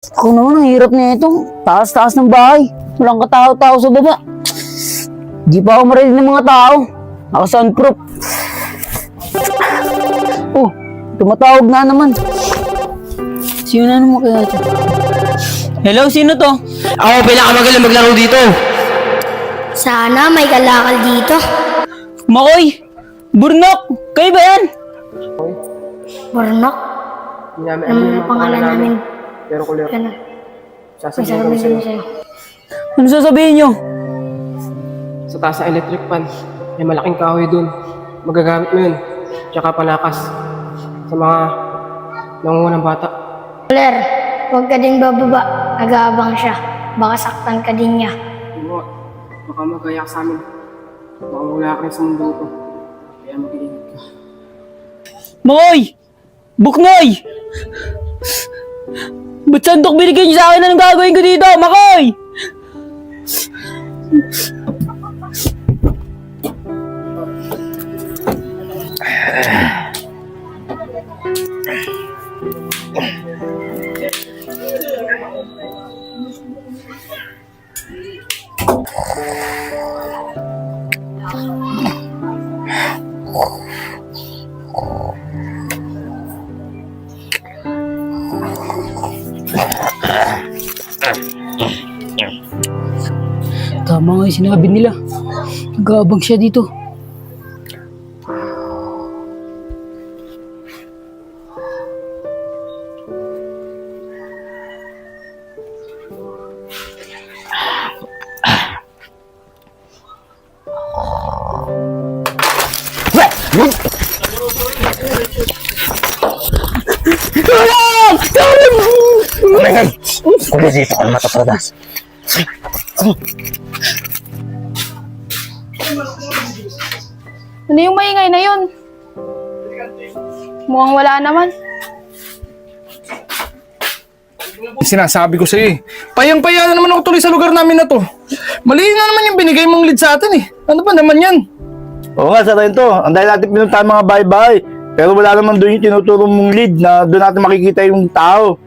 Ako naman, ang hirap na ito. Taas-taas ng bahay. Walang katao-tao sa baba. Di pa ako marinig ng mga tao. Ako soundproof. Oh, tumatawag na naman. Sino na naman kaya ito? Hello, sino to? Ako pinakamagaling maglaro dito. Sana may kalakal dito. Makoy! Burnok! Kayo ba yan? Burnok? Ano yung pangalan namin? Pero kulir. Ano? Sasabihin ko Sasabihin sa'yo. ko sa'yo. Ano sasabihin nyo? Sa taas ng electric pan, may malaking kahoy dun. Magagamit mo yun. Tsaka palakas. Sa mga nangungunang bata. Claire, huwag ka din bababa. Nag-aabang siya. Baka saktan ka din niya. Ano, baka magayak sa amin. Baka wala ka rin sa mundo ko. Kaya mag-iingat ka. Makoy! Buknoy! Ba't sandok binigay niyo sa akin? Anong gagawin ko dito? Makoy! Tama nga yung sinabi nila. Nag-aabang siya dito. Tulong! Tulong! Ayan! Kulo dito ka matatradas. Ano yung maingay na yun? Mukhang wala naman. Sinasabi ko sa'yo eh. Payang-paya na naman ako tuloy sa lugar namin na to. Mali na naman yung binigay mong lead sa atin eh. Ano ba naman yan? Oo nga, sa Rento. Ang dahil natin pinuntahan mga bahay-bahay. Pero wala naman doon yung tinuturo mong lead na doon natin makikita yung tao.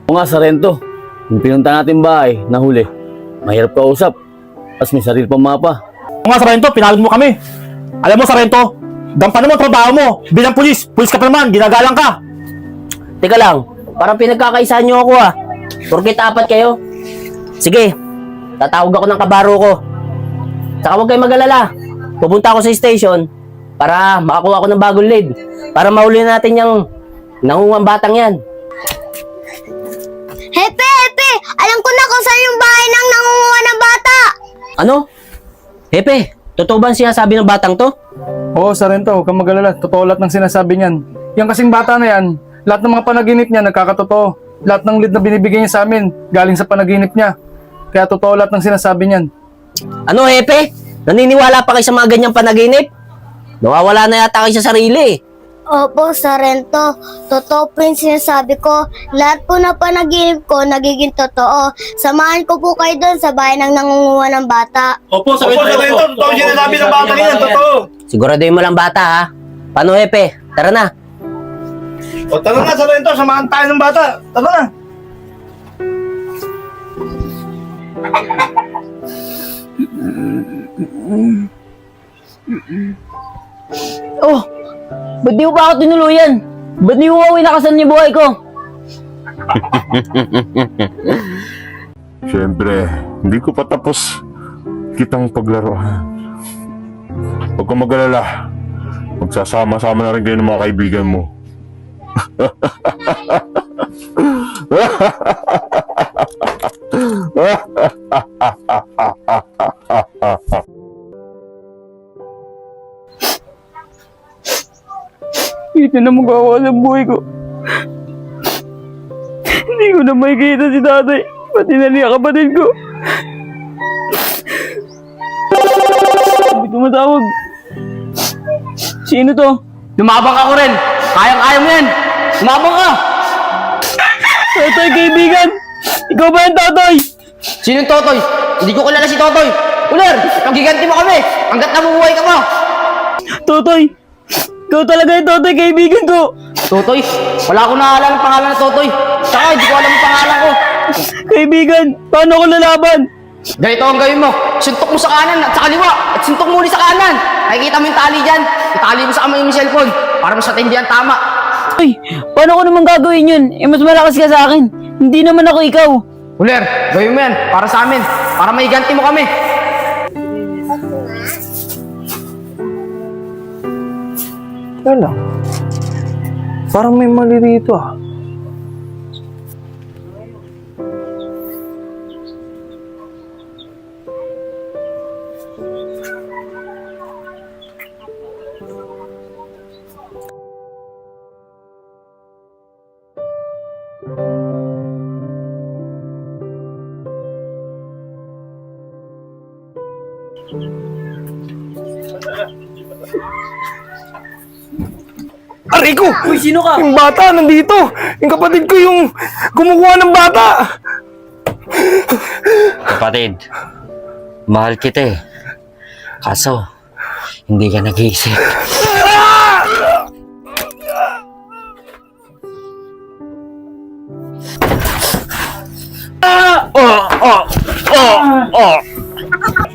Oo nga, Sarento. Yung pinunta natin bahay, nahuli. Mahirap kausap. Tapos may sarili pang mapa. Oo nga, Sarento, pinalad mo kami. Alam mo, Sarento, dampan naman trabaho mo. Bilang pulis ka pa naman, ginagalang ka. Teka lang, parang pinagkakaisahan niyo ako ah. Porkit apat kayo. Sige, tatawag ako ng kabaro ko. Saka huwag kayong mag-alala. Pupunta ako sa station para makakuha ako ng bagong lead. Para mahuli natin yung nangungang batang yan. Hepe! Hepe! Alam ko na kung saan yung bahay ng nangunguha ng bata! Ano? Hepe, totoo ba ang sinasabi ng batang to? Oo, sa Rento, huwag kang mag-alala. Totoo lahat ng sinasabi niyan. Yung kasing bata na yan, lahat ng mga panaginip niya nagkakatotoo. Lahat ng lead na binibigay niya sa amin, galing sa panaginip niya. Kaya totoo lahat ng sinasabi niyan. Ano, Hepe? Naniniwala pa kayo sa mga ganyang panaginip? Nawawala na yata kayo sa sarili eh. Opo, Sarento. Totoo po yung sinasabi ko. Lahat po na panaginip ko nagiging totoo. Samahan ko po kayo doon sa bahay ng nangunguha ng bata. Opo, Sarento, totoo yung sinasabi ng bata niyan, totoo. Siguraduhin mo lang bata ha. Paano, Hepe? Tara na. O tara na, Sarento, samahan tayo ng bata. Tara na. Oh! Ba't di mo pa ako tinuluyan? Ba't di mo winakasan niyo buhay ko? Siyempre, hindi ko pa tapos kitang paglaruan. Huwag kang mag-alala. Magsasama-sama na rin kayo ng mga kaibigan mo. Ito na magawa sa buhay ko. Hindi ko na makikita si tatay. Pati na niya kapatid ko. Hindi tumatawag. Sino to? Lumabang ako rin. Kayang-kaya mo yan. Lumabang ka. Totoy, kaibigan! Ikaw ba yung Totoy? Sinong Totoy? Hindi ko kilala si Totoy. Uler, magiganti mo kami. Hanggat nabubuhay ka pa. Totoy! Ikaw talaga yung Totoy, kaibigan ko! Totoy? Wala akong naalala ng pangalan na Totoy. Saka hindi ko alam ang pangalan ko. Kaibigan, paano ko lalaban? Ganito ang gawin mo. Suntok mo sa kanan at sa kaliwa. At suntok mo ulit sa kanan. Nakikita mo yung tali dyan. Itali mo sa kamay yung cellphone. Para mas matindihan tama. Ay, paano ko naman gagawin yun? Eh, mas malakas ka sa akin. Hindi naman ako ikaw. Uler, gawin mo yan. Para sa amin. Para maiganti mo kami. Wala. Parang may mali rito ah. Aray ko! Uy, sino ka? Yung bata nandito. Yung kapatid ko yung kumukuha ng bata. Kapatid, mahal kita eh. Kaso, hindi ka nag-iisip.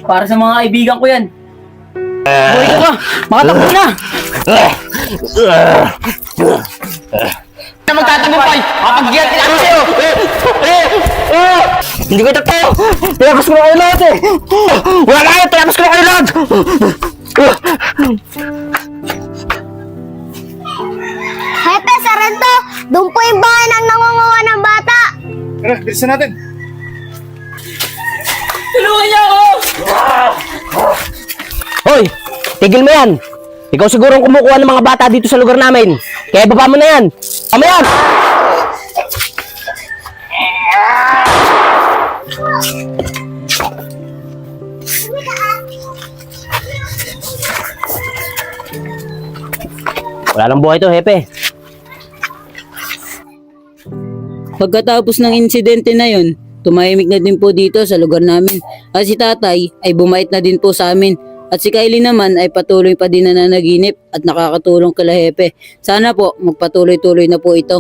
Para sa mga kaibigan ko yan. Buhay ka ba? Makatakbo na! Na magtatagumpay. Kapag-giganti namin sa'yo. Hindi ko ito! Tinapos ko na kayo lahat eh! Wala na kayo! Tinapos ko na kayo lahat! Hepe, Sarento, doon po yung bahay ng nangunguha ng bata. Tara, bilisan natin. Tulungan niyo ako! Hoy! Tigil mo yan! Ikaw siguro ang kumukuha ng mga bata dito sa lugar namin. Kaya baba mo na yan! Tama yan! Wala nang buhay to, Hepe. Pagkatapos ng insidente na yon, tumahimik na din po dito sa lugar namin. At si tatay ay bumait na din po sa amin. At si Kylie naman ay patuloy pa din na nanaginip at nakakatulong kala Hepe. Sana po magpatuloy-tuloy na po ito.